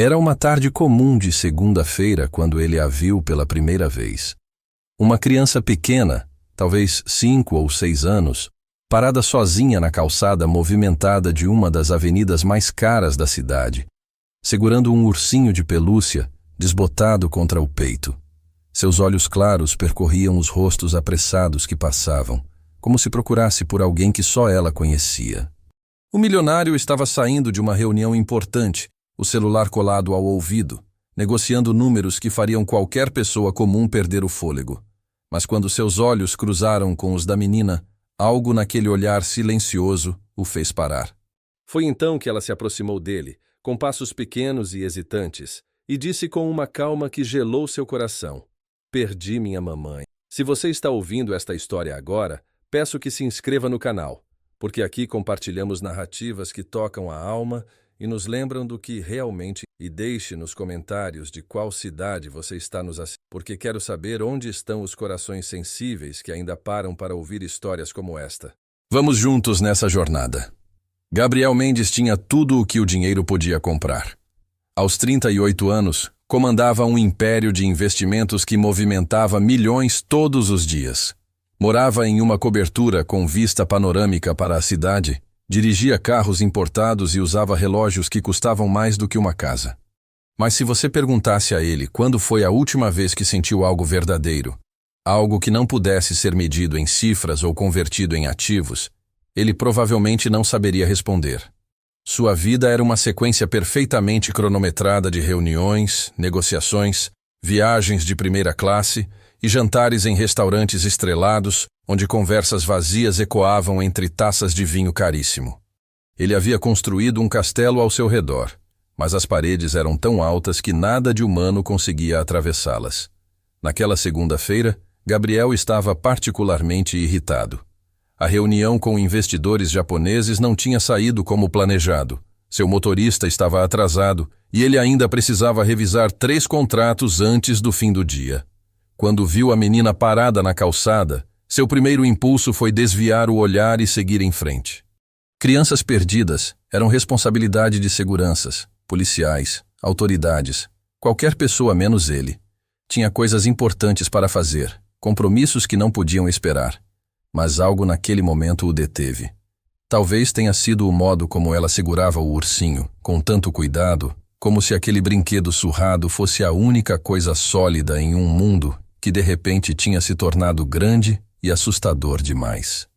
Era uma tarde comum de segunda-feira quando ele a viu pela primeira vez. Uma criança pequena, talvez 5 ou 6 anos, parada sozinha na calçada movimentada de uma das avenidas mais caras da cidade, segurando um ursinho de pelúcia desbotado contra o peito. Seus olhos claros percorriam os rostos apressados que passavam, como se procurasse por alguém que só ela conhecia. O milionário estava saindo de uma reunião importante, o celular colado ao ouvido, negociando números que fariam qualquer pessoa comum perder o fôlego. Mas quando seus olhos cruzaram com os da menina, algo naquele olhar silencioso o fez parar. Foi então que ela se aproximou dele, com passos pequenos e hesitantes, e disse com uma calma que gelou seu coração: "Perdi minha mamãe." Se você está ouvindo esta história agora, peço que se inscreva no canal, porque aqui compartilhamos narrativas que tocam a alma e nos lembram do que realmente. E deixe nos comentários de qual cidade você está nos assistindo, porque quero saber onde estão os corações sensíveis que ainda param para ouvir histórias como esta. Vamos juntos nessa jornada. Gabriel Mendes tinha tudo o que o dinheiro podia comprar. Aos 38 anos, comandava um império de investimentos que movimentava milhões todos os dias. Morava em uma cobertura com vista panorâmica para a cidade, dirigia carros importados e usava relógios que custavam mais do que uma casa. Mas se você perguntasse a ele quando foi a última vez que sentiu algo verdadeiro, algo que não pudesse ser medido em cifras ou convertido em ativos, ele provavelmente não saberia responder. Sua vida era uma sequência perfeitamente cronometrada de reuniões, negociações, viagens de primeira classe e jantares em restaurantes estrelados, onde conversas vazias ecoavam entre taças de vinho caríssimo. Ele havia construído um castelo ao seu redor, mas as paredes eram tão altas que nada de humano conseguia atravessá-las. Naquela segunda-feira, Gabriel estava particularmente irritado. A reunião com investidores japoneses não tinha saído como planejado. Seu motorista estava atrasado e ele ainda precisava revisar 3 contratos antes do fim do dia. Quando viu a menina parada na calçada, seu primeiro impulso foi desviar o olhar e seguir em frente. Crianças perdidas eram responsabilidade de seguranças, policiais, autoridades, qualquer pessoa menos ele. Tinha coisas importantes para fazer, compromissos que não podiam esperar. Mas algo naquele momento o deteve. Talvez tenha sido o modo como ela segurava o ursinho, com tanto cuidado, como se aquele brinquedo surrado fosse a única coisa sólida em um mundo que de repente tinha se tornado grande e assustador demais.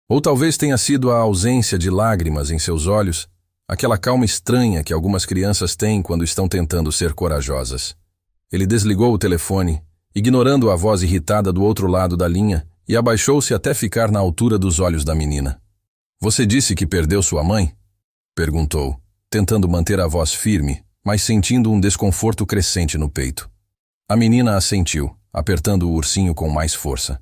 Ou talvez tenha sido a ausência de lágrimas em seus olhos, aquela calma estranha que algumas crianças têm quando estão tentando ser corajosas. Ele desligou o telefone, ignorando a voz irritada do outro lado da linha, e abaixou-se até ficar na altura dos olhos da menina. "Você disse que perdeu sua mãe?" perguntou, tentando manter a voz firme, mas sentindo um desconforto crescente no peito. A menina assentiu, apertando o ursinho com mais força.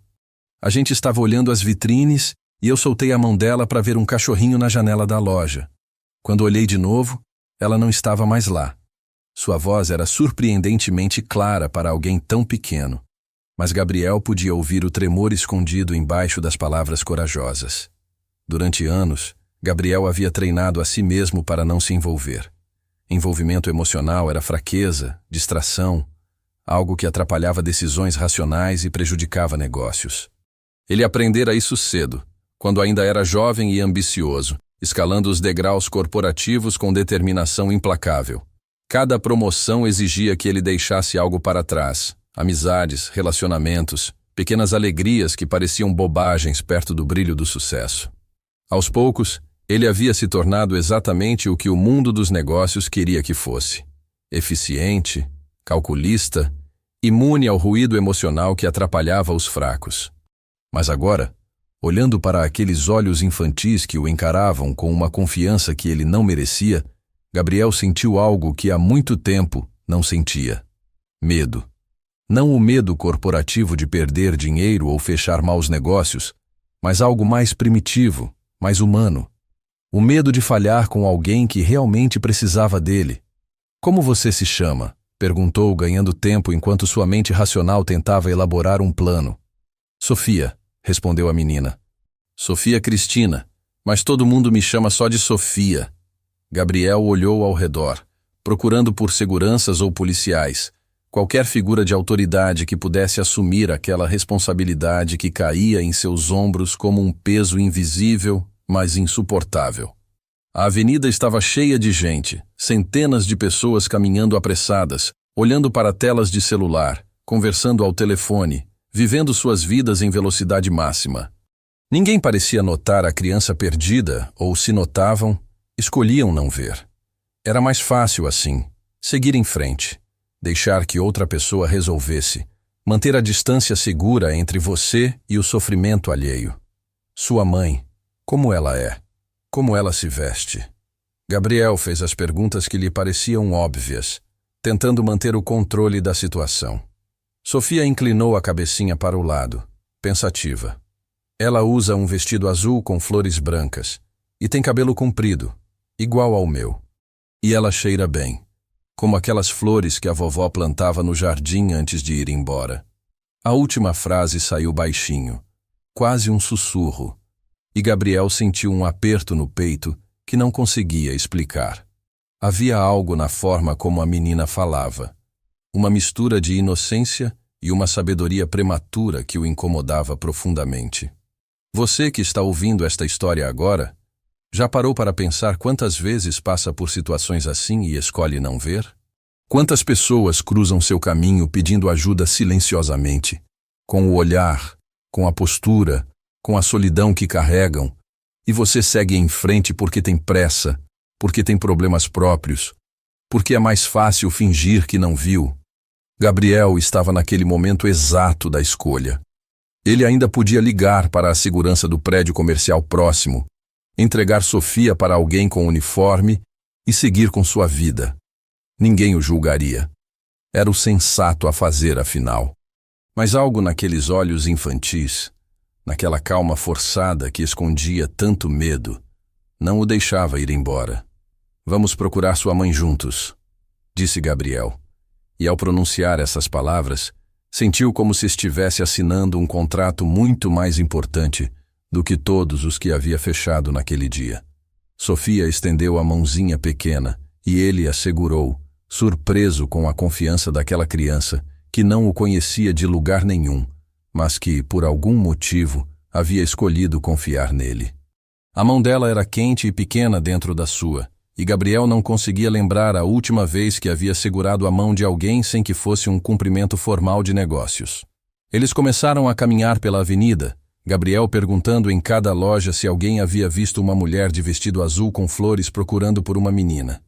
"A gente estava olhando as vitrines e eu soltei a mão dela para ver um cachorrinho na janela da loja. Quando olhei de novo, ela não estava mais lá." Sua voz era surpreendentemente clara para alguém tão pequeno, mas Gabriel podia ouvir o tremor escondido embaixo das palavras corajosas. Durante anos, Gabriel havia treinado a si mesmo para não se envolver. Envolvimento emocional era fraqueza, distração, algo que atrapalhava decisões racionais e prejudicava negócios. Ele aprendera isso cedo, quando ainda era jovem e ambicioso, escalando os degraus corporativos com determinação implacável. Cada promoção exigia que ele deixasse algo para trás: amizades, relacionamentos, pequenas alegrias que pareciam bobagens perto do brilho do sucesso. Aos poucos, ele havia se tornado exatamente o que o mundo dos negócios queria que fosse: eficiente, calculista, imune ao ruído emocional que atrapalhava os fracos. Mas agora, olhando para aqueles olhos infantis que o encaravam com uma confiança que ele não merecia, Gabriel sentiu algo que há muito tempo não sentia: medo. Não o medo corporativo de perder dinheiro ou fechar maus negócios, mas algo mais primitivo, mais humano. O medo de falhar com alguém que realmente precisava dele. "Como você se chama?" perguntou, ganhando tempo enquanto sua mente racional tentava elaborar um plano. "Sofia", respondeu a menina. "Sofia Cristina, mas todo mundo me chama só de Sofia." Gabriel olhou ao redor, procurando por seguranças ou policiais, qualquer figura de autoridade que pudesse assumir aquela responsabilidade que caía em seus ombros como um peso invisível, mas insuportável. A avenida estava cheia de gente, centenas de pessoas caminhando apressadas, olhando para telas de celular, conversando ao telefone, vivendo suas vidas em velocidade máxima. Ninguém parecia notar a criança perdida, ou se notavam, escolhiam não ver. Era mais fácil assim, seguir em frente, deixar que outra pessoa resolvesse, manter a distância segura entre você e o sofrimento alheio. Sua mãe, como ela é? Como ela se veste? Gabriel fez as perguntas que lhe pareciam óbvias, tentando manter o controle da situação. Sofia inclinou a cabecinha para o lado, pensativa. Ela usa um vestido azul com flores brancas e tem cabelo comprido, igual ao meu. E ela cheira bem, como aquelas flores que a vovó plantava no jardim antes de ir embora. A última frase saiu baixinho, quase um sussurro, e Gabriel sentiu um aperto no peito que não conseguia explicar. Havia algo na forma como a menina falava, uma mistura de inocência e uma sabedoria prematura que o incomodava profundamente. Você que está ouvindo esta história agora, já parou para pensar quantas vezes passa por situações assim e escolhe não ver? Quantas pessoas cruzam seu caminho pedindo ajuda silenciosamente, com o olhar, com a postura, com a solidão que carregam, e você segue em frente porque tem pressa, porque tem problemas próprios, porque é mais fácil fingir que não viu. Gabriel estava naquele momento exato da escolha. Ele ainda podia ligar para a segurança do prédio comercial próximo, entregar Sofia para alguém com uniforme e seguir com sua vida. Ninguém o julgaria. Era o sensato a fazer, afinal. Mas algo naqueles olhos infantis, naquela calma forçada que escondia tanto medo, não o deixava ir embora. Vamos procurar sua mãe juntos, disse Gabriel. E ao pronunciar essas palavras, sentiu como se estivesse assinando um contrato muito mais importante do que todos os que havia fechado naquele dia. Sofia estendeu a mãozinha pequena e ele a segurou, surpreso com a confiança daquela criança que não o conhecia de lugar nenhum, mas que, por algum motivo, havia escolhido confiar nele. A mão dela era quente e pequena dentro da sua, e Gabriel não conseguia lembrar a última vez que havia segurado a mão de alguém sem que fosse um cumprimento formal de negócios. Eles começaram a caminhar pela avenida, Gabriel perguntando em cada loja se alguém havia visto uma mulher de vestido azul com flores procurando por uma menina.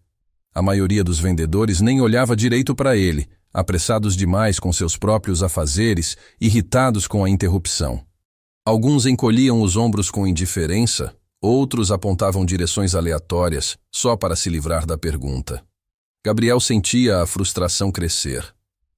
A maioria dos vendedores nem olhava direito para ele, apressados demais com seus próprios afazeres, irritados com a interrupção. Alguns encolhiam os ombros com indiferença, outros apontavam direções aleatórias, só para se livrar da pergunta. Gabriel sentia a frustração crescer,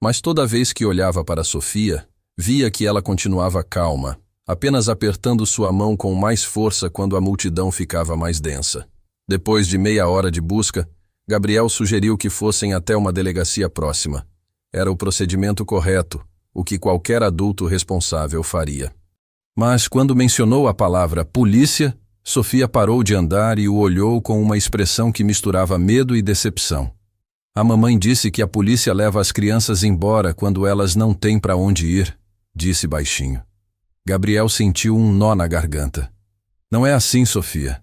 mas toda vez que olhava para Sofia, via que ela continuava calma, apenas apertando sua mão com mais força quando a multidão ficava mais densa. Depois de meia hora de busca, Gabriel sugeriu que fossem até uma delegacia próxima. Era o procedimento correto, o que qualquer adulto responsável faria. Mas quando mencionou a palavra polícia, Sofia parou de andar e o olhou com uma expressão que misturava medo e decepção. A mamãe disse que a polícia leva as crianças embora quando elas não têm para onde ir, disse baixinho. Gabriel sentiu um nó na garganta. Não é assim, Sofia.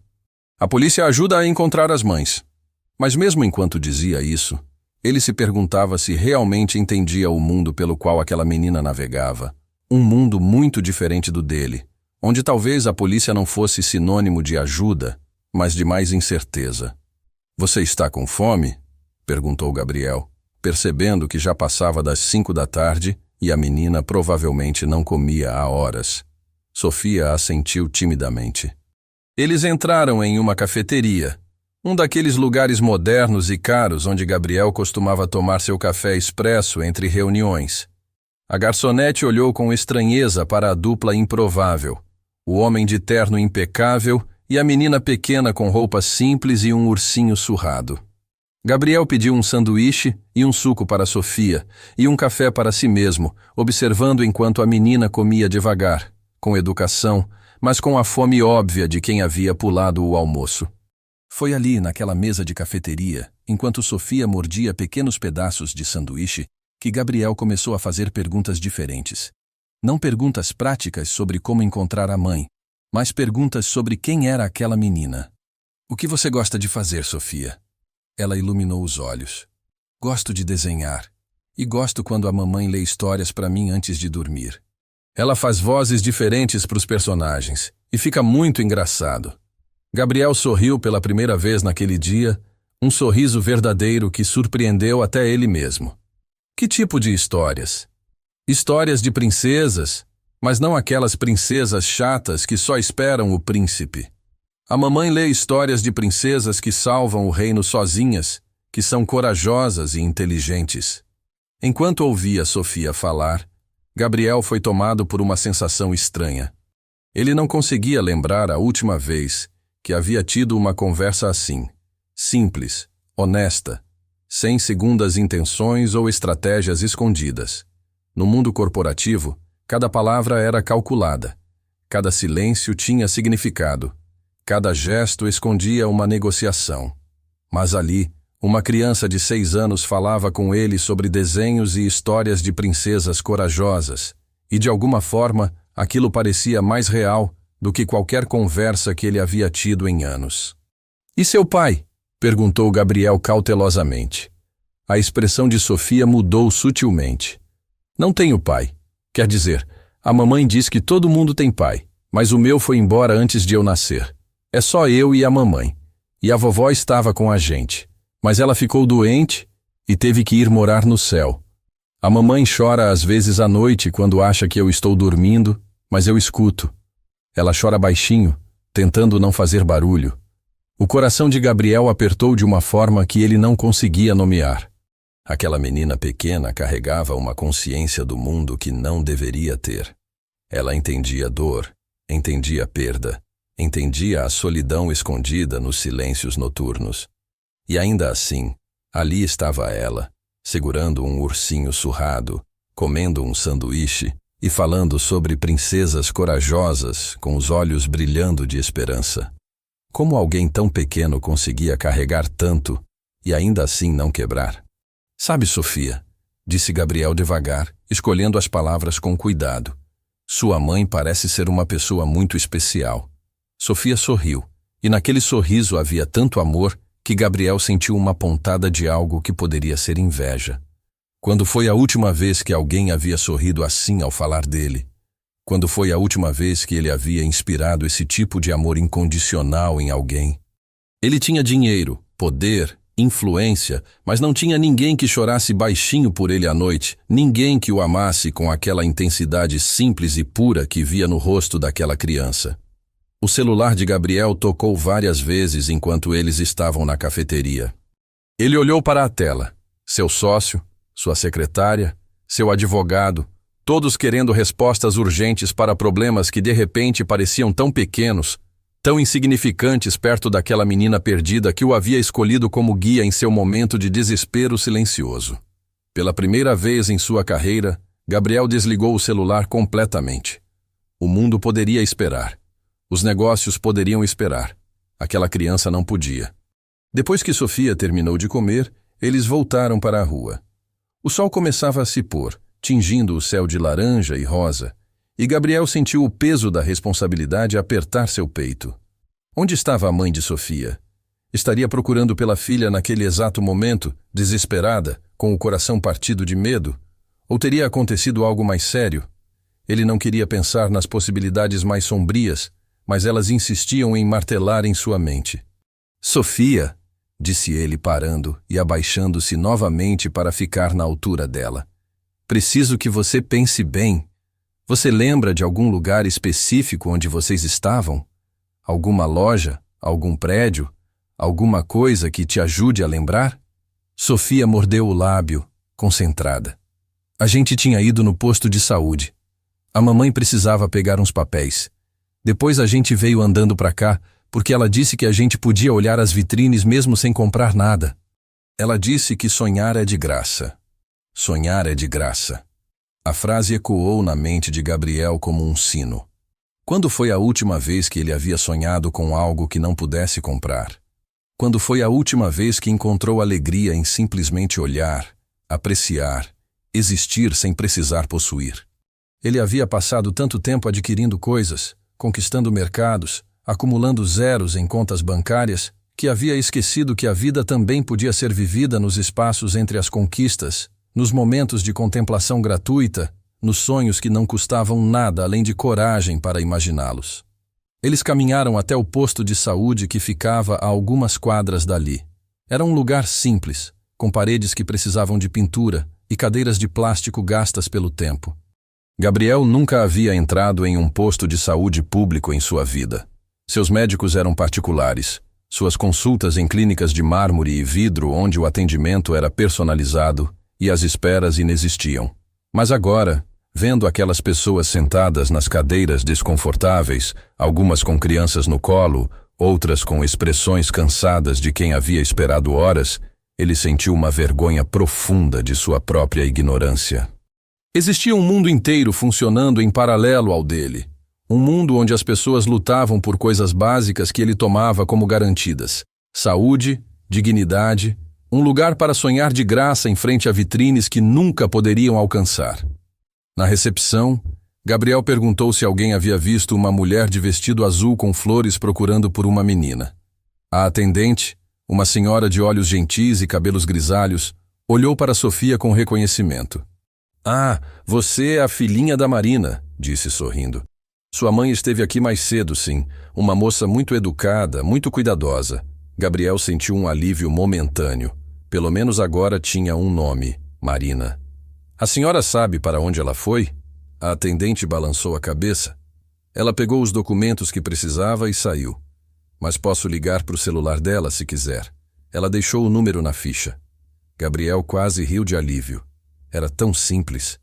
A polícia ajuda a encontrar as mães. Mas mesmo enquanto dizia isso, ele se perguntava se realmente entendia o mundo pelo qual aquela menina navegava. Um mundo muito diferente do dele, onde talvez a polícia não fosse sinônimo de ajuda, mas de mais incerteza. Você está com fome? Perguntou Gabriel, percebendo que já passava das 5 da tarde e a menina provavelmente não comia há horas. Sofia assentiu timidamente. Eles entraram em uma cafeteria, um daqueles lugares modernos e caros onde Gabriel costumava tomar seu café expresso entre reuniões. A garçonete olhou com estranheza para a dupla improvável, o homem de terno impecável e a menina pequena com roupas simples e um ursinho surrado. Gabriel pediu um sanduíche e um suco para Sofia e um café para si mesmo, observando enquanto a menina comia devagar, com educação, mas com a fome óbvia de quem havia pulado o almoço. Foi ali, naquela mesa de cafeteria, enquanto Sofia mordia pequenos pedaços de sanduíche, que Gabriel começou a fazer perguntas diferentes. Não perguntas práticas sobre como encontrar a mãe, mas perguntas sobre quem era aquela menina. O que você gosta de fazer, Sofia? Ela iluminou os olhos. Gosto de desenhar. E gosto quando a mamãe lê histórias para mim antes de dormir. Ela faz vozes diferentes para os personagens, e fica muito engraçado. Gabriel sorriu pela primeira vez naquele dia, um sorriso verdadeiro que surpreendeu até ele mesmo. Que tipo de histórias? Histórias de princesas, mas não aquelas princesas chatas que só esperam o príncipe. A mamãe lê histórias de princesas que salvam o reino sozinhas, que são corajosas e inteligentes. Enquanto ouvia Sofia falar, Gabriel foi tomado por uma sensação estranha. Ele não conseguia lembrar a última vez que havia tido uma conversa assim, simples, honesta, sem segundas intenções ou estratégias escondidas. No mundo corporativo, cada palavra era calculada, cada silêncio tinha significado, cada gesto escondia uma negociação. Mas ali, uma criança de 6 anos falava com ele sobre desenhos e histórias de princesas corajosas, e de alguma forma aquilo parecia mais real do que qualquer conversa que ele havia tido em anos. E seu pai? Perguntou Gabriel cautelosamente. A expressão de Sofia mudou sutilmente. Não tenho pai. Quer dizer, a mamãe diz que todo mundo tem pai, mas o meu foi embora antes de eu nascer. É só eu e a mamãe. E a vovó estava com a gente. Mas ela ficou doente e teve que ir morar no céu. A mamãe chora às vezes à noite quando acha que eu estou dormindo, mas eu escuto. Ela chora baixinho, tentando não fazer barulho. O coração de Gabriel apertou de uma forma que ele não conseguia nomear. Aquela menina pequena carregava uma consciência do mundo que não deveria ter. Ela entendia dor, entendia perda, entendia a solidão escondida nos silêncios noturnos. E ainda assim, ali estava ela, segurando um ursinho surrado, comendo um sanduíche e falando sobre princesas corajosas com os olhos brilhando de esperança. Como alguém tão pequeno conseguia carregar tanto e ainda assim não quebrar? Sabe, Sofia, disse Gabriel devagar, escolhendo as palavras com cuidado. Sua mãe parece ser uma pessoa muito especial. Sofia sorriu, e naquele sorriso havia tanto amor que Gabriel sentiu uma pontada de algo que poderia ser inveja. Quando foi a última vez que alguém havia sorrido assim ao falar dele? Quando foi a última vez que ele havia inspirado esse tipo de amor incondicional em alguém? Ele tinha dinheiro, poder, influência, mas não tinha ninguém que chorasse baixinho por ele à noite, ninguém que o amasse com aquela intensidade simples e pura que via no rosto daquela criança. O celular de Gabriel tocou várias vezes enquanto eles estavam na cafeteria. Ele olhou para a tela. Seu sócio, sua secretária, seu advogado, todos querendo respostas urgentes para problemas que de repente pareciam tão pequenos, tão insignificantes perto daquela menina perdida que o havia escolhido como guia em seu momento de desespero silencioso. Pela primeira vez em sua carreira, Gabriel desligou o celular completamente. O mundo poderia esperar. Os negócios poderiam esperar. Aquela criança não podia. Depois que Sofia terminou de comer, eles voltaram para a rua. O sol começava a se pôr, tingindo o céu de laranja e rosa, e Gabriel sentiu o peso da responsabilidade apertar seu peito. Onde estava a mãe de Sofia? Estaria procurando pela filha naquele exato momento, desesperada, com o coração partido de medo? Ou teria acontecido algo mais sério? Ele não queria pensar nas possibilidades mais sombrias, mas elas insistiam em martelar em sua mente. Sofia, disse ele parando e abaixando-se novamente para ficar na altura dela. Preciso que você pense bem. Você lembra de algum lugar específico onde vocês estavam? Alguma loja? Algum prédio? Alguma coisa que te ajude a lembrar? Sofia mordeu o lábio, concentrada. A gente tinha ido no posto de saúde. A mamãe precisava pegar uns papéis. Depois a gente veio andando para cá, porque ela disse que a gente podia olhar as vitrines mesmo sem comprar nada. Ela disse que sonhar é de graça. Sonhar é de graça. A frase ecoou na mente de Gabriel como um sino. Quando foi a última vez que ele havia sonhado com algo que não pudesse comprar? Quando foi a última vez que encontrou alegria em simplesmente olhar, apreciar, existir sem precisar possuir? Ele havia passado tanto tempo adquirindo coisas, conquistando mercados, acumulando zeros em contas bancárias, que havia esquecido que a vida também podia ser vivida nos espaços entre as conquistas, nos momentos de contemplação gratuita, nos sonhos que não custavam nada além de coragem para imaginá-los. Eles caminharam até o posto de saúde que ficava a algumas quadras dali. Era um lugar simples, com paredes que precisavam de pintura e cadeiras de plástico gastas pelo tempo. Gabriel nunca havia entrado em um posto de saúde público em sua vida. Seus médicos eram particulares, suas consultas em clínicas de mármore e vidro onde o atendimento era personalizado e as esperas inexistiam. Mas agora, vendo aquelas pessoas sentadas nas cadeiras desconfortáveis, algumas com crianças no colo, outras com expressões cansadas de quem havia esperado horas, ele sentiu uma vergonha profunda de sua própria ignorância. Existia um mundo inteiro funcionando em paralelo ao dele. Um mundo onde as pessoas lutavam por coisas básicas que ele tomava como garantidas. Saúde, dignidade, um lugar para sonhar de graça em frente a vitrines que nunca poderiam alcançar. Na recepção, Gabriel perguntou se alguém havia visto uma mulher de vestido azul com flores procurando por uma menina. A atendente, uma senhora de olhos gentis e cabelos grisalhos, olhou para Sofia com reconhecimento. "Ah, você é a filhinha da Marina", disse sorrindo. "Sua mãe esteve aqui mais cedo, sim. Uma moça muito educada, muito cuidadosa." Gabriel sentiu um alívio momentâneo. Pelo menos agora tinha um nome, Marina. "A senhora sabe para onde ela foi?" A atendente balançou a cabeça. Ela pegou os documentos que precisava e saiu. "Mas posso ligar para o celular dela se quiser." Ela deixou o número na ficha. Gabriel quase riu de alívio. Era tão simples.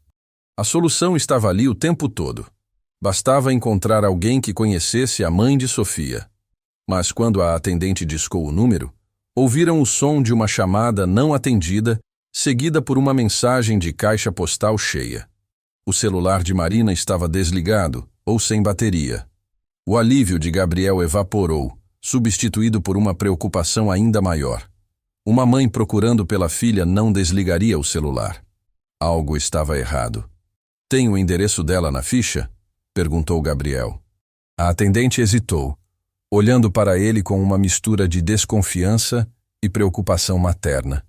A solução estava ali o tempo todo. Bastava encontrar alguém que conhecesse a mãe de Sofia. Mas quando a atendente discou o número, ouviram o som de uma chamada não atendida, seguida por uma mensagem de caixa postal cheia. O celular de Marina estava desligado ou sem bateria. O alívio de Gabriel evaporou, substituído por uma preocupação ainda maior. Uma mãe procurando pela filha não desligaria o celular. Algo estava errado. "Tem o endereço dela na ficha?" perguntou Gabriel. A atendente hesitou, olhando para ele com uma mistura de desconfiança e preocupação materna.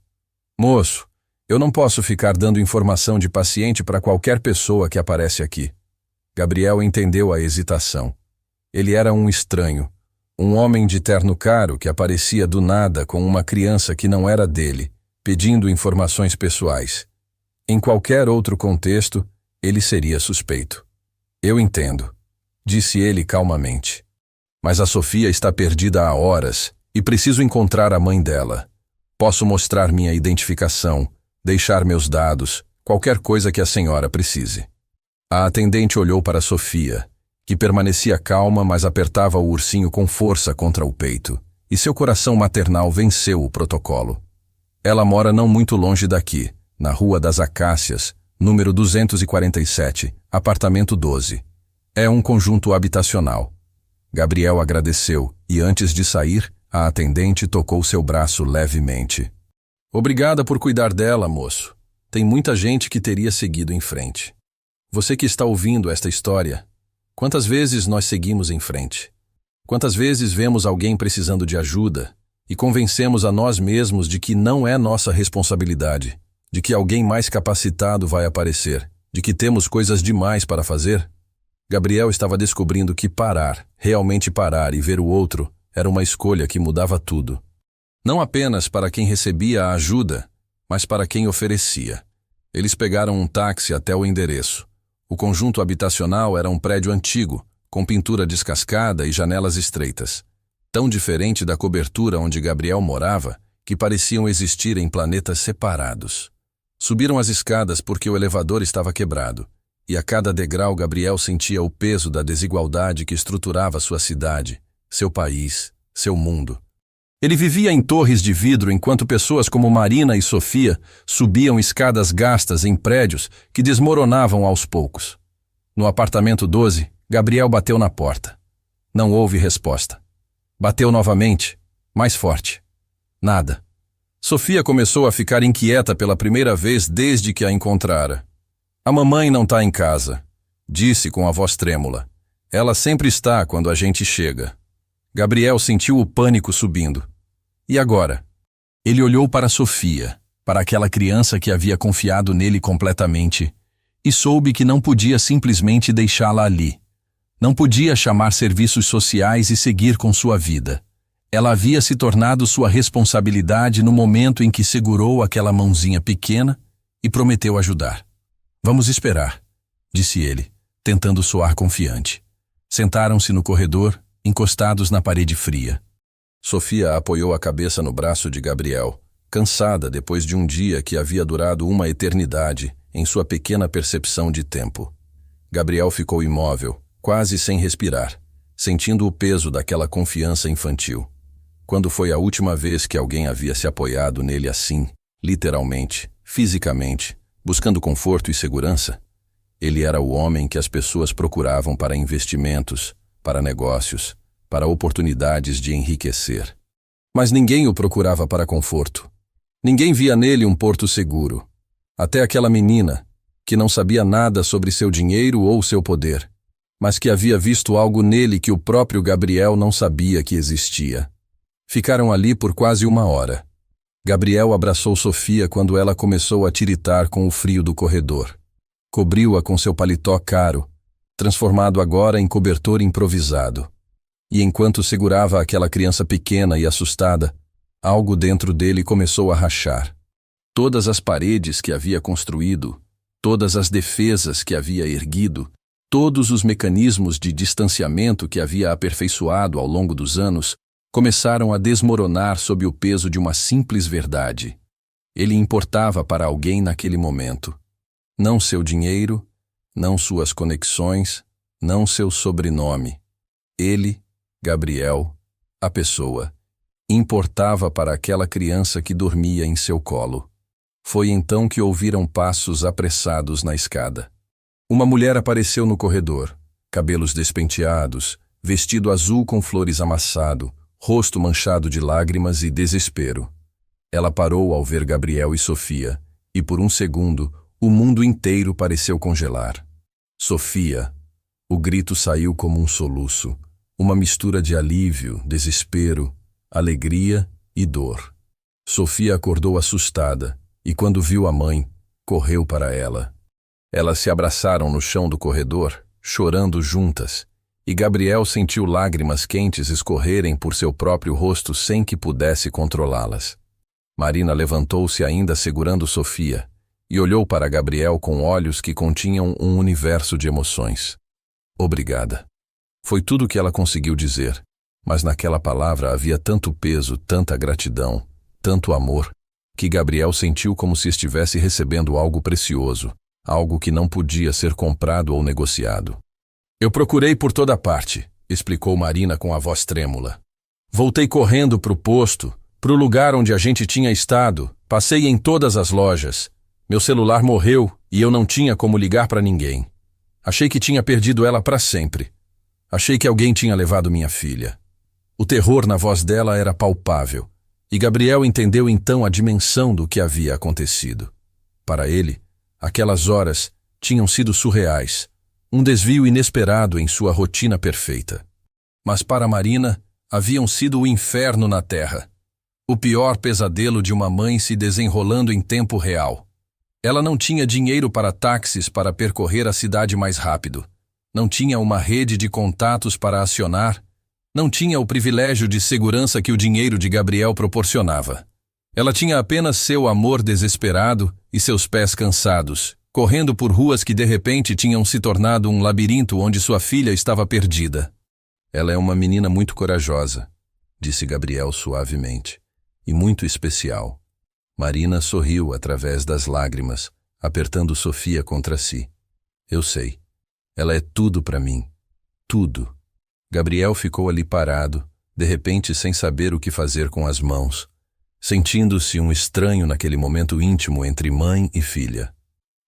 "Moço, eu não posso ficar dando informação de paciente para qualquer pessoa que aparece aqui." Gabriel entendeu a hesitação. Ele era um estranho, um homem de terno caro que aparecia do nada com uma criança que não era dele, pedindo informações pessoais. Em qualquer outro contexto, ele seria suspeito. "Eu entendo", disse ele calmamente. "Mas a Sofia está perdida há horas e preciso encontrar a mãe dela. Posso mostrar minha identificação, deixar meus dados, qualquer coisa que a senhora precise." A atendente olhou para Sofia, que permanecia calma, mas apertava o ursinho com força contra o peito, e seu coração maternal venceu o protocolo. "Ela mora não muito longe daqui, na Rua das Acácias, número 247, apartamento 12. É um conjunto habitacional." Gabriel agradeceu e, antes de sair, a atendente tocou seu braço levemente. "Obrigada por cuidar dela, moço. Tem muita gente que teria seguido em frente. Você que está ouvindo esta história, quantas vezes nós seguimos em frente? Quantas vezes vemos alguém precisando de ajuda e convencemos a nós mesmos de que não é nossa responsabilidade, de que alguém mais capacitado vai aparecer, de que temos coisas demais para fazer? Gabriel estava descobrindo que parar, realmente parar e ver o outro, era uma escolha que mudava tudo. Não apenas para quem recebia a ajuda, mas para quem oferecia. Eles pegaram um táxi até o endereço. O conjunto habitacional era um prédio antigo, com pintura descascada e janelas estreitas. Tão diferente da cobertura onde Gabriel morava, que pareciam existir em planetas separados. Subiram as escadas porque o elevador estava quebrado, e a cada degrau Gabriel sentia o peso da desigualdade que estruturava sua cidade, seu país, seu mundo. Ele vivia em torres de vidro enquanto pessoas como Marina e Sofia subiam escadas gastas em prédios que desmoronavam aos poucos. No apartamento 12, Gabriel bateu na porta. Não houve resposta. Bateu novamente, mais forte. Nada. Sofia começou a ficar inquieta pela primeira vez desde que a encontrara. A mamãe não está em casa, disse com a voz trêmula. Ela sempre está quando a gente chega. Gabriel sentiu o pânico subindo. E agora? Ele olhou para Sofia, para aquela criança que havia confiado nele completamente, e soube que não podia simplesmente deixá-la ali. Não podia chamar serviços sociais e seguir com sua vida. Ela havia se tornado sua responsabilidade no momento em que segurou aquela mãozinha pequena e prometeu ajudar. Vamos esperar, disse ele, tentando soar confiante. Sentaram-se no corredor, encostados na parede fria. Sofia apoiou a cabeça no braço de Gabriel, cansada depois de um dia que havia durado uma eternidade em sua pequena percepção de tempo. Gabriel ficou imóvel, quase sem respirar, sentindo o peso daquela confiança infantil. Quando foi a última vez que alguém havia se apoiado nele assim, literalmente, fisicamente, buscando conforto e segurança? Ele era o homem que as pessoas procuravam para investimentos, para negócios, para oportunidades de enriquecer. Mas ninguém o procurava para conforto. Ninguém via nele um porto seguro. Até aquela menina, que não sabia nada sobre seu dinheiro ou seu poder, mas que havia visto algo nele que o próprio Gabriel não sabia que existia. Ficaram ali por quase uma hora. Gabriel abraçou Sofia quando ela começou a tiritar com o frio do corredor. Cobriu-a com seu paletó caro, transformado agora em cobertor improvisado. E enquanto segurava aquela criança pequena e assustada, algo dentro dele começou a rachar. Todas as paredes que havia construído, todas as defesas que havia erguido, todos os mecanismos de distanciamento que havia aperfeiçoado ao longo dos anos, começaram a desmoronar sob o peso de uma simples verdade. Ele importava para alguém naquele momento. Não seu dinheiro, não suas conexões, não seu sobrenome. Ele, Gabriel, a pessoa, importava para aquela criança que dormia em seu colo. Foi então que ouviram passos apressados na escada. Uma mulher apareceu no corredor, cabelos despenteados, vestido azul com flores amassado, rosto manchado de lágrimas e desespero. Ela parou ao ver Gabriel e Sofia, e por um segundo, o mundo inteiro pareceu congelar. Sofia! O grito saiu como um soluço, uma mistura de alívio, desespero, alegria e dor. Sofia acordou assustada, e quando viu a mãe, correu para ela. Elas se abraçaram no chão do corredor, chorando juntas, e Gabriel sentiu lágrimas quentes escorrerem por seu próprio rosto sem que pudesse controlá-las. Marina levantou-se ainda segurando Sofia e olhou para Gabriel com olhos que continham um universo de emoções. Obrigada. Foi tudo o que ela conseguiu dizer, mas naquela palavra havia tanto peso, tanta gratidão, tanto amor, que Gabriel sentiu como se estivesse recebendo algo precioso, algo que não podia ser comprado ou negociado. Eu procurei por toda parte, explicou Marina com a voz trêmula. Voltei correndo para o posto, para o lugar onde a gente tinha estado, passei em todas as lojas. Meu celular morreu e eu não tinha como ligar para ninguém. Achei que tinha perdido ela para sempre. Achei que alguém tinha levado minha filha. O terror na voz dela era palpável, e Gabriel entendeu então a dimensão do que havia acontecido. Para ele, aquelas horas tinham sido surreais, um desvio inesperado em sua rotina perfeita. Mas para Marina, haviam sido o inferno na terra. O pior pesadelo de uma mãe se desenrolando em tempo real. Ela não tinha dinheiro para táxis para percorrer a cidade mais rápido. Não tinha uma rede de contatos para acionar. Não tinha o privilégio de segurança que o dinheiro de Gabriel proporcionava. Ela tinha apenas seu amor desesperado e seus pés cansados, correndo por ruas que de repente tinham se tornado um labirinto onde sua filha estava perdida. Ela é uma menina muito corajosa, disse Gabriel suavemente, e muito especial. Marina sorriu através das lágrimas, apertando Sofia contra si. Eu sei. Ela é tudo para mim. Tudo. Gabriel ficou ali parado, de repente sem saber o que fazer com as mãos, sentindo-se um estranho naquele momento íntimo entre mãe e filha.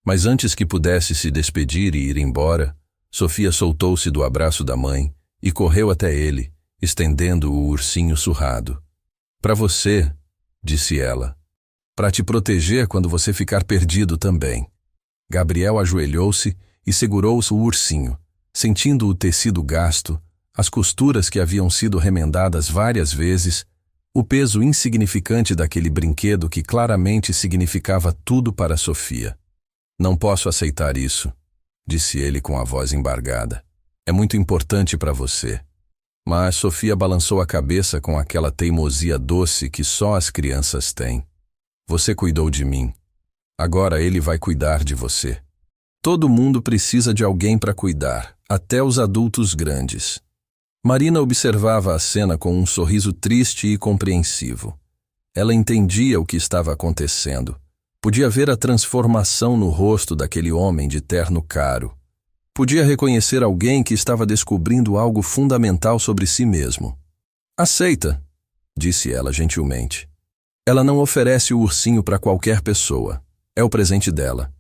Mas antes que pudesse se despedir e ir embora, Sofia soltou-se do abraço da mãe e correu até ele, estendendo o ursinho surrado. Para você, disse ela. Para te proteger quando você ficar perdido também. Gabriel ajoelhou-se e segurou o ursinho, sentindo o tecido gasto, as costuras que haviam sido remendadas várias vezes, o peso insignificante daquele brinquedo que claramente significava tudo para Sofia. Não posso aceitar isso, disse ele com a voz embargada. É muito importante para você. Mas Sofia balançou a cabeça com aquela teimosia doce que só as crianças têm. Você cuidou de mim. Agora ele vai cuidar de você. Todo mundo precisa de alguém para cuidar, até os adultos grandes. Marina observava a cena com um sorriso triste e compreensivo. Ela entendia o que estava acontecendo. Podia ver a transformação no rosto daquele homem de terno caro. Podia reconhecer alguém que estava descobrindo algo fundamental sobre si mesmo. Aceita, disse ela gentilmente. Ela não oferece o ursinho para qualquer pessoa. É o presente dela.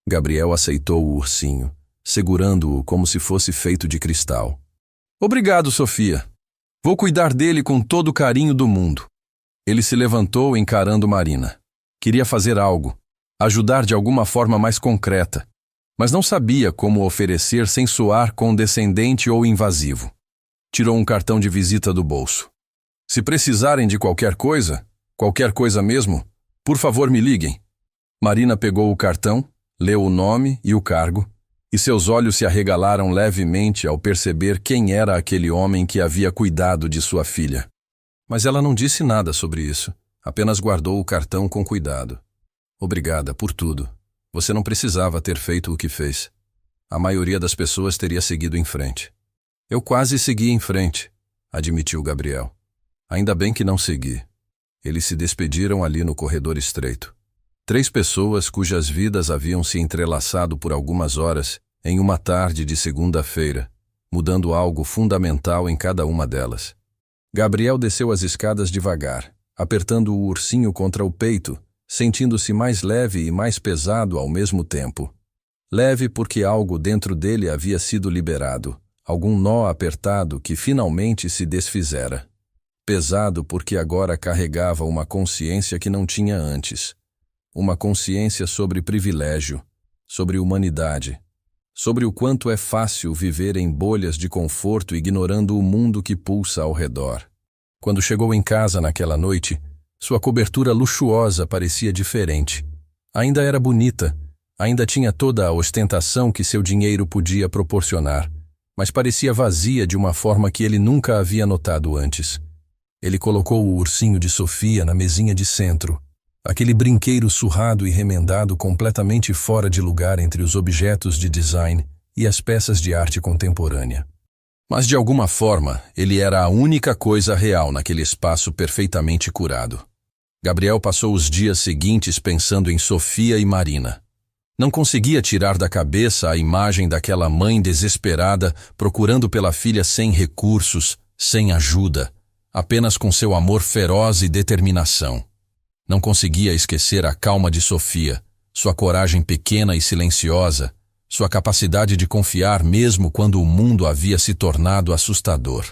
Gabriel aceitou o ursinho, segurando-o como se fosse feito de cristal. Obrigado, Sofia. Vou cuidar dele com todo o carinho do mundo. Ele se levantou encarando Marina. Queria fazer algo, ajudar de alguma forma mais concreta, mas não sabia como oferecer sem soar condescendente ou invasivo. Tirou um cartão de visita do bolso. Se precisarem de qualquer coisa mesmo, por favor me liguem. Marina pegou o cartão, leu o nome e o cargo, e seus olhos se arregalaram levemente ao perceber quem era aquele homem que havia cuidado de sua filha. Mas ela não disse nada sobre isso, apenas guardou o cartão com cuidado. Obrigada por tudo. Você não precisava ter feito o que fez. A maioria das pessoas teria seguido em frente. Eu quase segui em frente, admitiu Gabriel. Ainda bem que não segui. Eles se despediram ali no corredor estreito. 3 pessoas cujas vidas haviam se entrelaçado por algumas horas em uma tarde de segunda-feira, mudando algo fundamental em cada uma delas. Gabriel desceu as escadas devagar, apertando o ursinho contra o peito, sentindo-se mais leve e mais pesado ao mesmo tempo. Leve porque algo dentro dele havia sido liberado, algum nó apertado que finalmente se desfizera. Pesado porque agora carregava uma consciência que não tinha antes. Uma consciência sobre privilégio, sobre humanidade, sobre o quanto é fácil viver em bolhas de conforto ignorando o mundo que pulsa ao redor. Quando chegou em casa naquela noite, sua cobertura luxuosa parecia diferente. Ainda era bonita, ainda tinha toda a ostentação que seu dinheiro podia proporcionar, mas parecia vazia de uma forma que ele nunca havia notado antes. Ele colocou o ursinho de Sofia na mesinha de centro, aquele brinquedo surrado e remendado completamente fora de lugar entre os objetos de design e as peças de arte contemporânea. Mas de alguma forma, ele era a única coisa real naquele espaço perfeitamente curado. Gabriel passou os dias seguintes pensando em Sofia e Marina. Não conseguia tirar da cabeça a imagem daquela mãe desesperada procurando pela filha sem recursos, sem ajuda, apenas com seu amor feroz e determinação. Não conseguia esquecer a calma de Sofia, sua coragem pequena e silenciosa, sua capacidade de confiar mesmo quando o mundo havia se tornado assustador.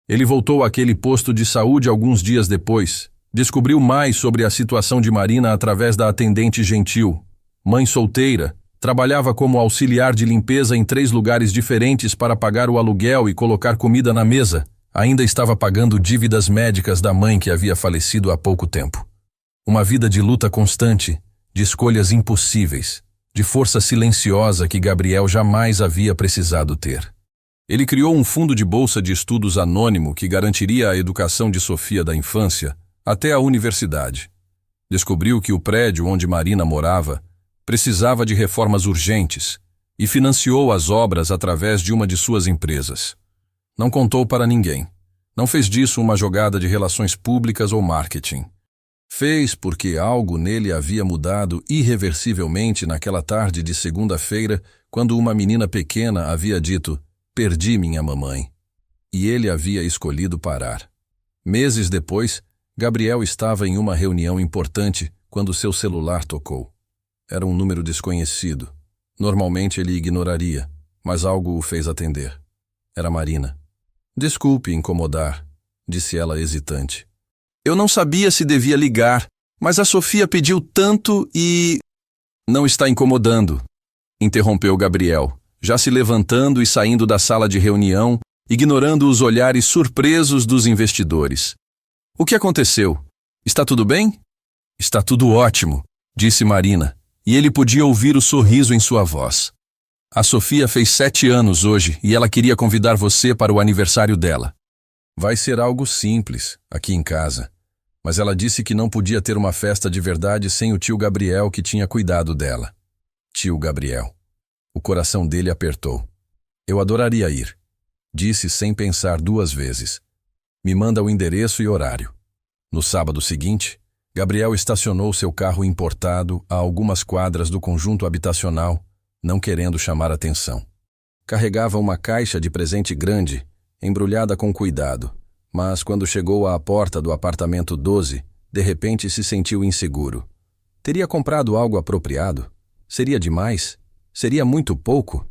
Ele voltou àquele posto de saúde alguns dias depois. Descobriu mais sobre a situação de Marina através da atendente gentil. Mãe solteira, trabalhava como auxiliar de limpeza em 3 lugares diferentes para pagar o aluguel e colocar comida na mesa. Ainda estava pagando dívidas médicas da mãe que havia falecido há pouco tempo. Uma vida de luta constante, de escolhas impossíveis, de força silenciosa que Gabriel jamais havia precisado ter. Ele criou um fundo de bolsa de estudos anônimo que garantiria a educação de Sofia da infância até a universidade. Descobriu que o prédio onde Marina morava precisava de reformas urgentes e financiou as obras através de uma de suas empresas. Não contou para ninguém. Não fez disso uma jogada de relações públicas ou marketing. Fez porque algo nele havia mudado irreversivelmente naquela tarde de segunda-feira, quando uma menina pequena havia dito: "Perdi minha mamãe." E ele havia escolhido parar. Meses depois, Gabriel estava em uma reunião importante quando seu celular tocou. Era um número desconhecido. Normalmente ele ignoraria, mas algo o fez atender. Era Marina. "Desculpe incomodar", disse ela hesitante. Eu não sabia se devia ligar, mas a Sofia pediu tanto e... Não está incomodando, interrompeu Gabriel, já se levantando e saindo da sala de reunião, ignorando os olhares surpresos dos investidores. O que aconteceu? Está tudo bem? Está tudo ótimo, disse Marina, e ele podia ouvir o sorriso em sua voz. A Sofia fez 7 anos hoje e ela queria convidar você para o aniversário dela. Vai ser algo simples, aqui em casa. Mas ela disse que não podia ter uma festa de verdade sem o tio Gabriel que tinha cuidado dela. Tio Gabriel. O coração dele apertou. Eu adoraria ir, disse sem pensar 2 vezes. Me manda o endereço e horário. No sábado seguinte, Gabriel estacionou seu carro importado a algumas quadras do conjunto habitacional, não querendo chamar atenção. Carregava uma caixa de presente grande, embrulhada com cuidado, mas quando chegou à porta do apartamento 12, de repente se sentiu inseguro. Teria comprado algo apropriado? Seria demais? Seria muito pouco?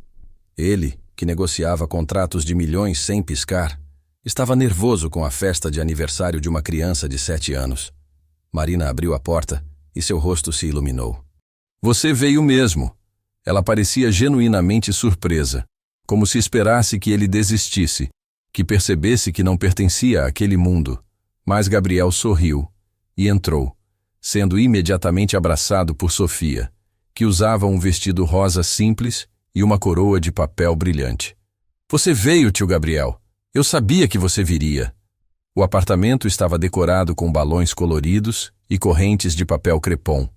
Ele, que negociava contratos de milhões sem piscar, estava nervoso com a festa de aniversário de uma criança de 7 anos. Marina abriu a porta e seu rosto se iluminou. Você veio mesmo. Ela parecia genuinamente surpresa, como se esperasse que ele desistisse, que percebesse que não pertencia àquele mundo. Mas Gabriel sorriu e entrou, sendo imediatamente abraçado por Sofia, que usava um vestido rosa simples e uma coroa de papel brilhante. Você veio, tio Gabriel. Eu sabia que você viria. O apartamento estava decorado com balões coloridos e correntes de papel crepom.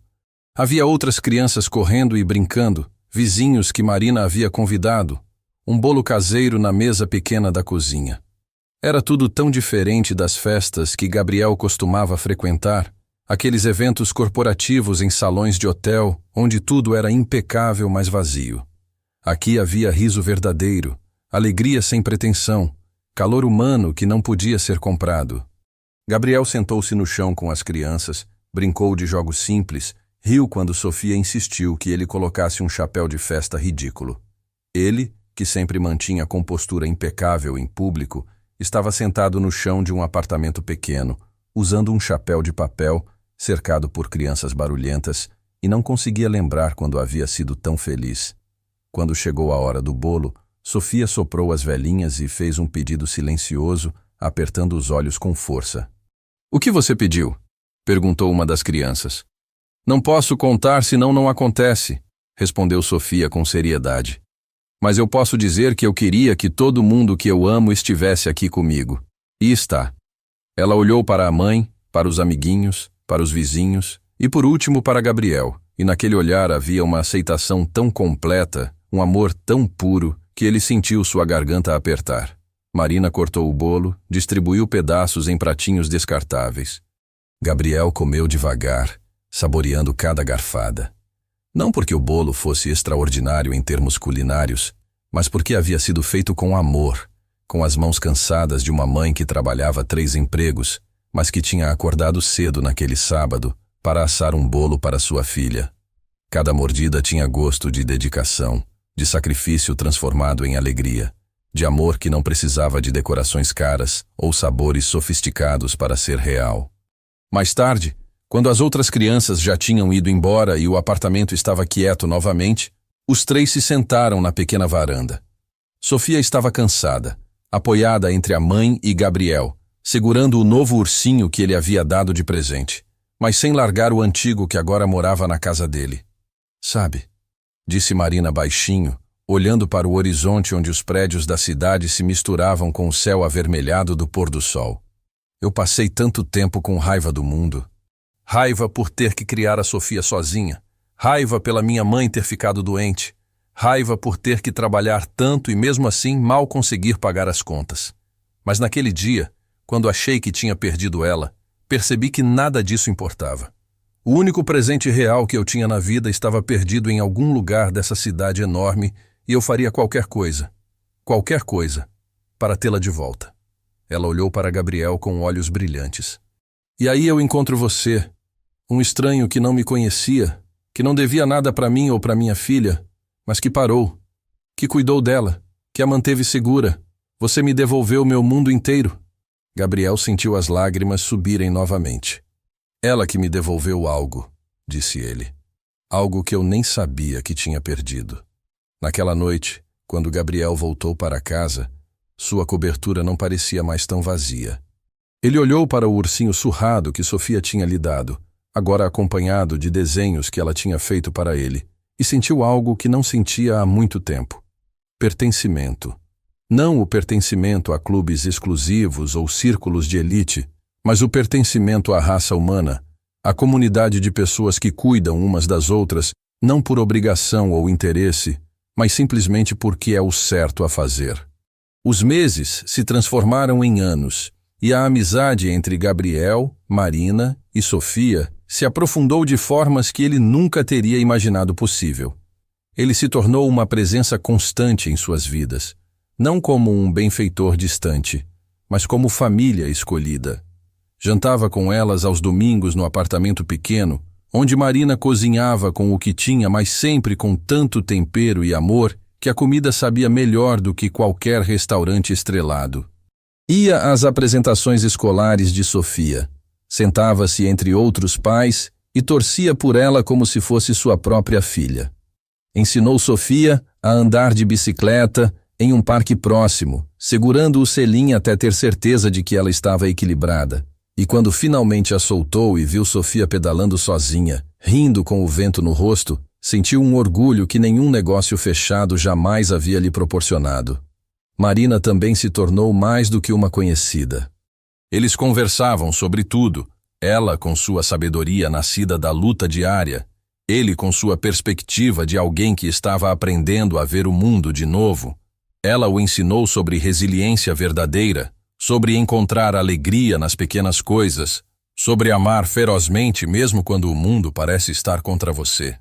Havia outras crianças correndo e brincando, vizinhos que Marina havia convidado, um bolo caseiro na mesa pequena da cozinha. Era tudo tão diferente das festas que Gabriel costumava frequentar, aqueles eventos corporativos em salões de hotel, onde tudo era impecável, mas vazio. Aqui havia riso verdadeiro, alegria sem pretensão, calor humano que não podia ser comprado. Gabriel sentou-se no chão com as crianças, brincou de jogos simples, riu quando Sofia insistiu que ele colocasse um chapéu de festa ridículo. Ele, que sempre mantinha compostura impecável em público, estava sentado no chão de um apartamento pequeno, usando um chapéu de papel, cercado por crianças barulhentas, e não conseguia lembrar quando havia sido tão feliz. Quando chegou a hora do bolo, Sofia soprou as velhinhas e fez um pedido silencioso, apertando os olhos com força. O que você pediu? Perguntou uma das crianças. Não posso contar, senão não acontece, respondeu Sofia com seriedade. Mas eu posso dizer que eu queria que todo mundo que eu amo estivesse aqui comigo. E está. Ela olhou para a mãe, para os amiguinhos, para os vizinhos e por último para Gabriel, e naquele olhar havia uma aceitação tão completa, um amor tão puro, que ele sentiu sua garganta apertar. Marina cortou o bolo, distribuiu pedaços em pratinhos descartáveis. Gabriel comeu devagar, saboreando cada garfada. Não porque o bolo fosse extraordinário em termos culinários, mas porque havia sido feito com amor, com as mãos cansadas de uma mãe que trabalhava 3 empregos, mas que tinha acordado cedo naquele sábado para assar um bolo para sua filha. Cada mordida tinha gosto de dedicação, de sacrifício transformado em alegria, de amor que não precisava de decorações caras ou sabores sofisticados para ser real. Mais tarde, quando as outras crianças já tinham ido embora e o apartamento estava quieto novamente, os 3 se sentaram na pequena varanda. Sofia estava cansada, apoiada entre a mãe e Gabriel, segurando o novo ursinho que ele havia dado de presente, mas sem largar o antigo que agora morava na casa dele. Sabe, disse Marina baixinho, olhando para o horizonte onde os prédios da cidade se misturavam com o céu avermelhado do pôr do sol. Eu passei tanto tempo com raiva do mundo. Raiva por ter que criar a Sofia sozinha. Raiva pela minha mãe ter ficado doente. Raiva por ter que trabalhar tanto e mesmo assim mal conseguir pagar as contas. Mas naquele dia, quando achei que tinha perdido ela, percebi que nada disso importava. O único presente real que eu tinha na vida estava perdido em algum lugar dessa cidade enorme e eu faria qualquer coisa, para tê-la de volta. Ela olhou para Gabriel com olhos brilhantes. E aí eu encontro você, um estranho que não me conhecia, que não devia nada para mim ou para minha filha, mas que parou, que cuidou dela, que a manteve segura. Você me devolveu meu mundo inteiro. Gabriel sentiu as lágrimas subirem novamente. Ela que me devolveu algo, disse ele. Algo que eu nem sabia que tinha perdido. Naquela noite, quando Gabriel voltou para casa, sua cobertura não parecia mais tão vazia. Ele olhou para o ursinho surrado que Sofia tinha lhe dado, agora acompanhado de desenhos que ela tinha feito para ele, e sentiu algo que não sentia há muito tempo. Pertencimento. Não o pertencimento a clubes exclusivos ou círculos de elite, mas o pertencimento à raça humana, à comunidade de pessoas que cuidam umas das outras, não por obrigação ou interesse, mas simplesmente porque é o certo a fazer. Os meses se transformaram em anos, e a amizade entre Gabriel, Marina e Sofia se aprofundou de formas que ele nunca teria imaginado possível. Ele se tornou uma presença constante em suas vidas, não como um benfeitor distante, mas como família escolhida. Jantava com elas aos domingos no apartamento pequeno, onde Marina cozinhava com o que tinha, mas sempre com tanto tempero e amor que a comida sabia melhor do que qualquer restaurante estrelado. Ia às apresentações escolares de Sofia, sentava-se entre outros pais e torcia por ela como se fosse sua própria filha. Ensinou Sofia a andar de bicicleta em um parque próximo, segurando o selim até ter certeza de que ela estava equilibrada. E quando finalmente a soltou e viu Sofia pedalando sozinha, rindo com o vento no rosto, sentiu um orgulho que nenhum negócio fechado jamais havia lhe proporcionado. Marina também se tornou mais do que uma conhecida. Eles conversavam sobre tudo, ela com sua sabedoria nascida da luta diária, ele com sua perspectiva de alguém que estava aprendendo a ver o mundo de novo. Ela o ensinou sobre resiliência verdadeira, sobre encontrar alegria nas pequenas coisas, sobre amar ferozmente mesmo quando o mundo parece estar contra você.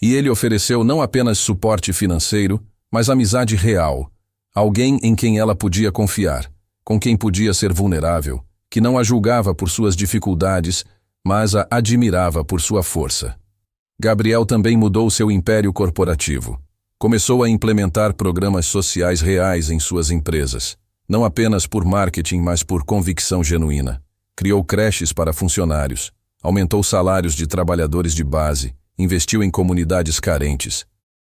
E ele ofereceu não apenas suporte financeiro, mas amizade real, alguém em quem ela podia confiar, com quem podia ser vulnerável, que não a julgava por suas dificuldades, mas a admirava por sua força. Gabriel também mudou seu império corporativo. Começou a implementar programas sociais reais em suas empresas, não apenas por marketing, mas por convicção genuína. Criou creches para funcionários, aumentou salários de trabalhadores de base, investiu em comunidades carentes.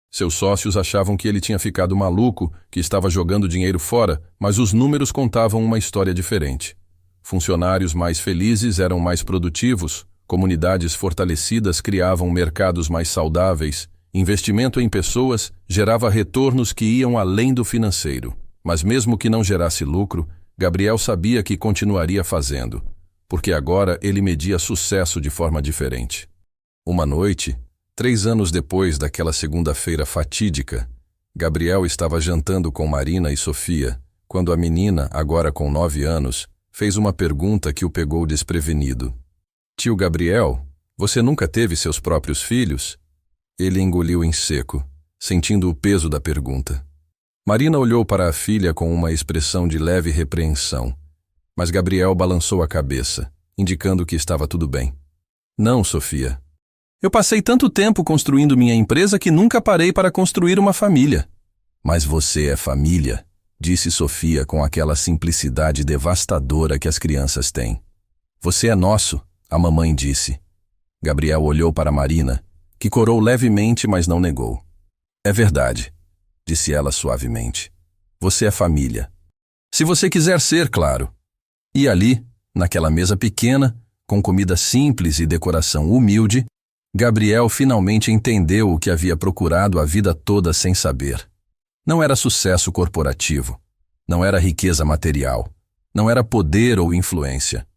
Seus sócios achavam que ele tinha ficado maluco, que estava jogando dinheiro fora, mas os números contavam uma história diferente. Funcionários mais felizes eram mais produtivos, comunidades fortalecidas criavam mercados mais saudáveis, investimento em pessoas gerava retornos que iam além do financeiro. Mas mesmo que não gerasse lucro, Gabriel sabia que continuaria fazendo, porque agora ele media sucesso de forma diferente. Uma noite, 3 anos depois daquela segunda-feira fatídica, Gabriel estava jantando com Marina e Sofia, quando a menina, agora com 9 anos, fez uma pergunta que o pegou desprevenido. Tio Gabriel, você nunca teve seus próprios filhos? Ele engoliu em seco, sentindo o peso da pergunta. Marina olhou para a filha com uma expressão de leve repreensão, mas Gabriel balançou a cabeça, indicando que estava tudo bem. Não, Sofia. Eu passei tanto tempo construindo minha empresa que nunca parei para construir uma família. Mas você é família, disse Sofia com aquela simplicidade devastadora que as crianças têm. Você é nosso, a mamãe disse. Gabriel olhou para Marina, que corou levemente, mas não negou. É verdade, disse ela suavemente. Você é família. Se você quiser ser, claro. E ali, naquela mesa pequena, com comida simples e decoração humilde, Gabriel finalmente entendeu o que havia procurado a vida toda sem saber. Não era sucesso corporativo, não era riqueza material, não era poder ou influência.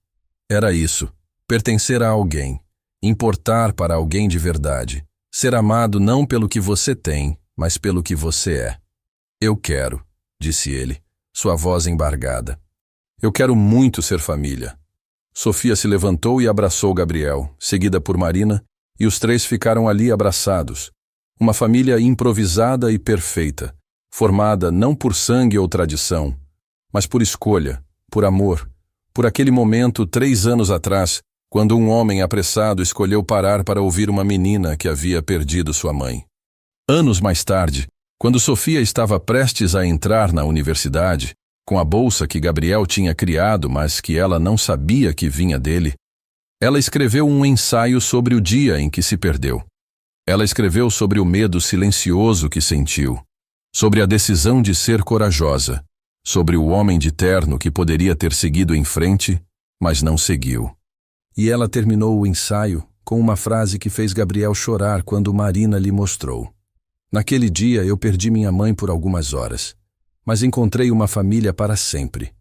Era isso, pertencer a alguém, importar para alguém de verdade, ser amado não pelo que você tem, mas pelo que você é. Eu quero, disse ele, sua voz embargada. Eu quero muito ser família. Sofia se levantou e abraçou Gabriel, seguida por Marina, e os três ficaram ali abraçados. Uma família improvisada e perfeita, formada não por sangue ou tradição, mas por escolha, por amor, por aquele momento 3 anos atrás, quando um homem apressado escolheu parar para ouvir uma menina que havia perdido sua mãe. Anos mais tarde, quando Sofia estava prestes a entrar na universidade, com a bolsa que Gabriel tinha criado, mas que ela não sabia que vinha dele, ela escreveu um ensaio sobre o dia em que se perdeu. Ela escreveu sobre o medo silencioso que sentiu, sobre a decisão de ser corajosa, sobre o homem de terno que poderia ter seguido em frente, mas não seguiu. E ela terminou o ensaio com uma frase que fez Gabriel chorar quando Marina lhe mostrou. Naquele dia eu perdi minha mãe por algumas horas, mas encontrei uma família para sempre.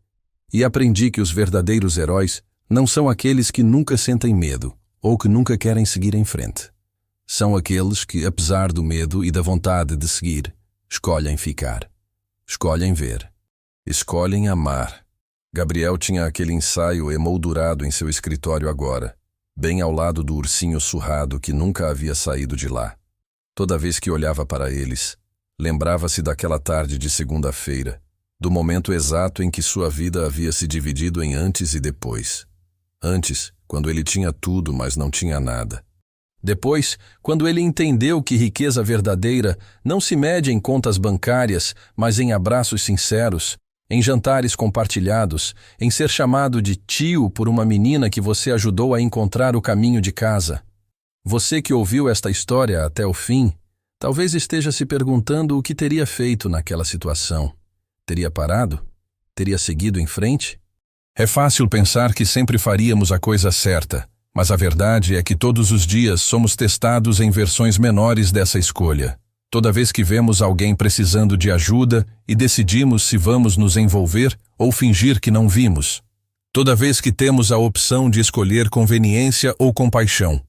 E aprendi que os verdadeiros heróis não são aqueles que nunca sentem medo ou que nunca querem seguir em frente. São aqueles que, apesar do medo e da vontade de seguir, escolhem ficar, escolhem ver, escolhem amar. Gabriel tinha aquele ensaio emoldurado em seu escritório agora, bem ao lado do ursinho surrado que nunca havia saído de lá. Toda vez que olhava para eles, lembrava-se daquela tarde de segunda-feira, do momento exato em que sua vida havia se dividido em antes e depois. Antes, quando ele tinha tudo, mas não tinha nada. Depois, quando ele entendeu que riqueza verdadeira não se mede em contas bancárias, mas em abraços sinceros, em jantares compartilhados, em ser chamado de tio por uma menina que você ajudou a encontrar o caminho de casa. Você que ouviu esta história até o fim, talvez esteja se perguntando o que teria feito naquela situação. Teria parado? Teria seguido em frente? É fácil pensar que sempre faríamos a coisa certa, mas a verdade é que todos os dias somos testados em versões menores dessa escolha. Toda vez que vemos alguém precisando de ajuda e decidimos se vamos nos envolver ou fingir que não vimos. Toda vez que temos a opção de escolher conveniência ou compaixão.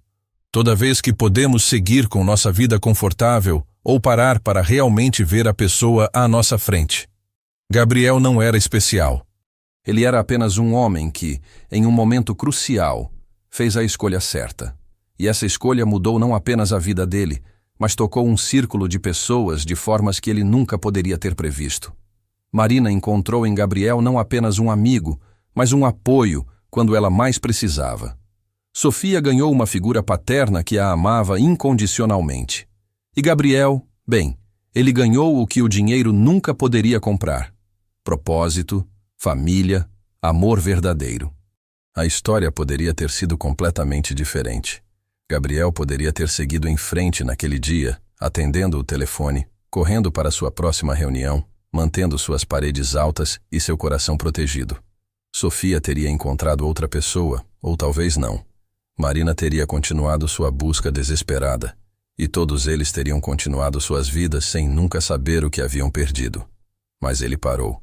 Toda vez que podemos seguir com nossa vida confortável ou parar para realmente ver a pessoa à nossa frente. Gabriel não era especial. Ele era apenas um homem que, em um momento crucial, fez a escolha certa. E essa escolha mudou não apenas a vida dele, mas tocou um círculo de pessoas de formas que ele nunca poderia ter previsto. Marina encontrou em Gabriel não apenas um amigo, mas um apoio quando ela mais precisava. Sofia ganhou uma figura paterna que a amava incondicionalmente. E Gabriel, bem, ele ganhou o que o dinheiro nunca poderia comprar: propósito, família, amor verdadeiro. A história poderia ter sido completamente diferente. Gabriel poderia ter seguido em frente naquele dia, atendendo o telefone, correndo para sua próxima reunião, mantendo suas paredes altas e seu coração protegido. Sofia teria encontrado outra pessoa, ou talvez não. Marina teria continuado sua busca desesperada, e todos eles teriam continuado suas vidas sem nunca saber o que haviam perdido. Mas ele parou.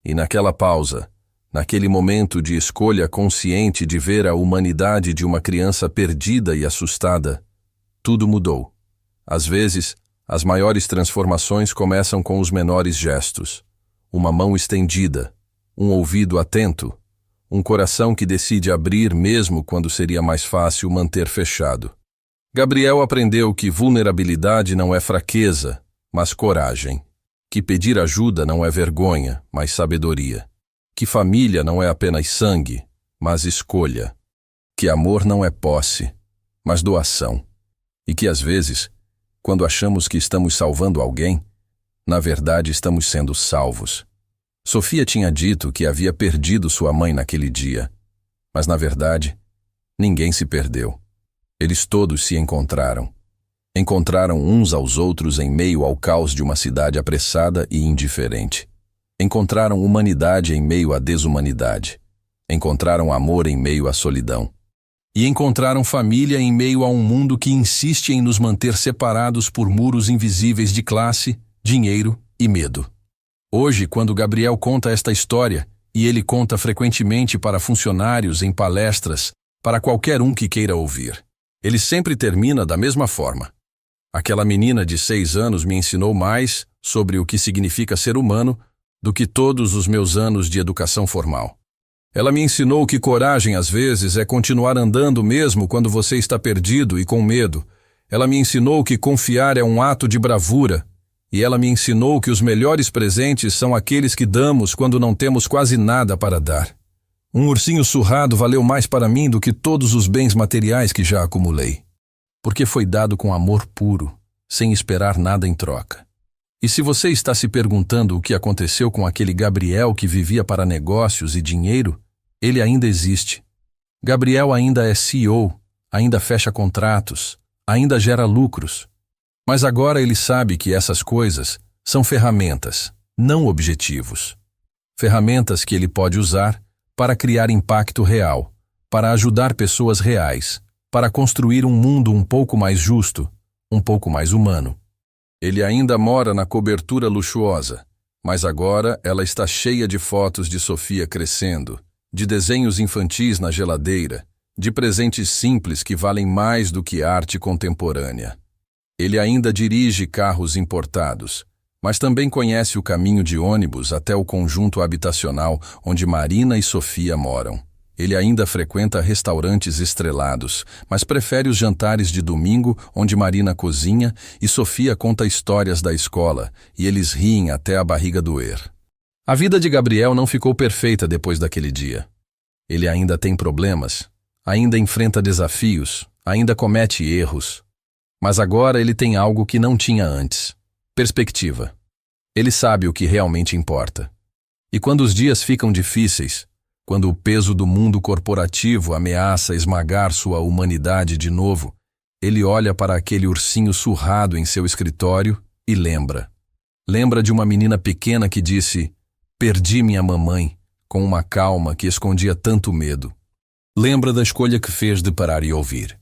E naquela pausa, naquele momento de escolha consciente de ver a humanidade de uma criança perdida e assustada, tudo mudou. Às vezes, as maiores transformações começam com os menores gestos. Uma mão estendida, um ouvido atento, um coração que decide abrir mesmo quando seria mais fácil manter fechado. Gabriel aprendeu que vulnerabilidade não é fraqueza, mas coragem. Que pedir ajuda não é vergonha, mas sabedoria. Que família não é apenas sangue, mas escolha. Que amor não é posse, mas doação. E que às vezes, quando achamos que estamos salvando alguém, na verdade estamos sendo salvos. Sofia tinha dito que havia perdido sua mãe naquele dia, mas na verdade, ninguém se perdeu. Eles todos se encontraram. Encontraram uns aos outros em meio ao caos de uma cidade apressada e indiferente. Encontraram humanidade em meio à desumanidade. Encontraram amor em meio à solidão. E encontraram família em meio a um mundo que insiste em nos manter separados por muros invisíveis de classe, dinheiro e medo. Hoje, quando Gabriel conta esta história, e ele conta frequentemente para funcionários, em palestras, para qualquer um que queira ouvir, ele sempre termina da mesma forma. Aquela menina de 6 anos me ensinou mais sobre o que significa ser humano do que todos os meus anos de educação formal. Ela me ensinou que coragem, às vezes, é continuar andando mesmo quando você está perdido e com medo. Ela me ensinou que confiar é um ato de bravura. E ela me ensinou que os melhores presentes são aqueles que damos quando não temos quase nada para dar. Um ursinho surrado valeu mais para mim do que todos os bens materiais que já acumulei. Porque foi dado com amor puro, sem esperar nada em troca. E se você está se perguntando o que aconteceu com aquele Gabriel que vivia para negócios e dinheiro, ele ainda existe. Gabriel ainda é CEO, ainda fecha contratos, ainda gera lucros. Mas agora ele sabe que essas coisas são ferramentas, não objetivos. Ferramentas que ele pode usar para criar impacto real, para ajudar pessoas reais, para construir um mundo um pouco mais justo, um pouco mais humano. Ele ainda mora na cobertura luxuosa, mas agora ela está cheia de fotos de Sofia crescendo, de desenhos infantis na geladeira, de presentes simples que valem mais do que arte contemporânea. Ele ainda dirige carros importados, mas também conhece o caminho de ônibus até o conjunto habitacional onde Marina e Sofia moram. Ele ainda frequenta restaurantes estrelados, mas prefere os jantares de domingo onde Marina cozinha e Sofia conta histórias da escola, e eles riem até a barriga doer. A vida de Gabriel não ficou perfeita depois daquele dia. Ele ainda tem problemas, ainda enfrenta desafios, ainda comete erros. Mas agora ele tem algo que não tinha antes: perspectiva. Ele sabe o que realmente importa. E quando os dias ficam difíceis, quando o peso do mundo corporativo ameaça esmagar sua humanidade de novo, ele olha para aquele ursinho surrado em seu escritório e lembra. Lembra de uma menina pequena que disse: "Perdi minha mamãe", com uma calma que escondia tanto medo. Lembra da escolha que fez de parar e ouvir.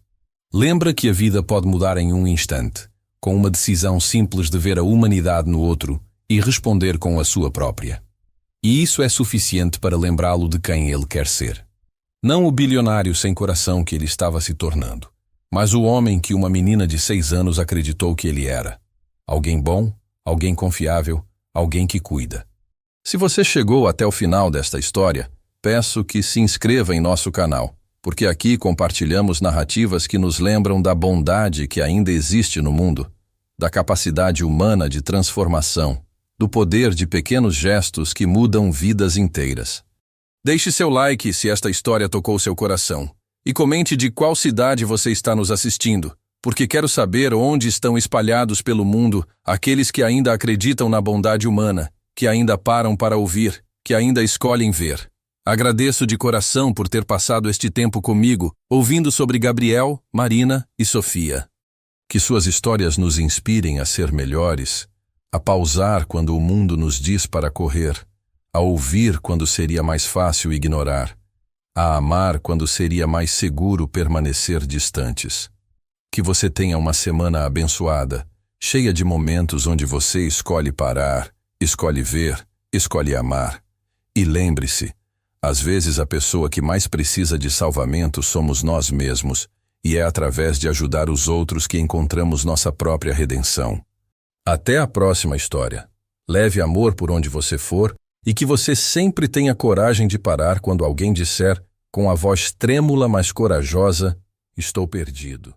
Lembra que a vida pode mudar em um instante, com uma decisão simples de ver a humanidade no outro e responder com a sua própria. E isso é suficiente para lembrá-lo de quem ele quer ser. Não o bilionário sem coração que ele estava se tornando, mas o homem que uma menina de 6 anos acreditou que ele era. Alguém bom, alguém confiável, alguém que cuida. Se você chegou até o final desta história, peço que se inscreva em nosso canal, porque aqui compartilhamos narrativas que nos lembram da bondade que ainda existe no mundo, da capacidade humana de transformação, do poder de pequenos gestos que mudam vidas inteiras. Deixe seu like se esta história tocou seu coração, e comente de qual cidade você está nos assistindo, porque quero saber onde estão espalhados pelo mundo aqueles que ainda acreditam na bondade humana, que ainda param para ouvir, que ainda escolhem ver. Agradeço de coração por ter passado este tempo comigo, ouvindo sobre Gabriel, Marina e Sofia. Que suas histórias nos inspirem a ser melhores, a pausar quando o mundo nos diz para correr, a ouvir quando seria mais fácil ignorar, a amar quando seria mais seguro permanecer distantes. Que você tenha uma semana abençoada, cheia de momentos onde você escolhe parar, escolhe ver, escolhe amar. E lembre-se, às vezes a pessoa que mais precisa de salvamento somos nós mesmos, e é através de ajudar os outros que encontramos nossa própria redenção. Até a próxima história. Leve amor por onde você for e que você sempre tenha coragem de parar quando alguém disser, com a voz trêmula mas corajosa: "Estou perdido."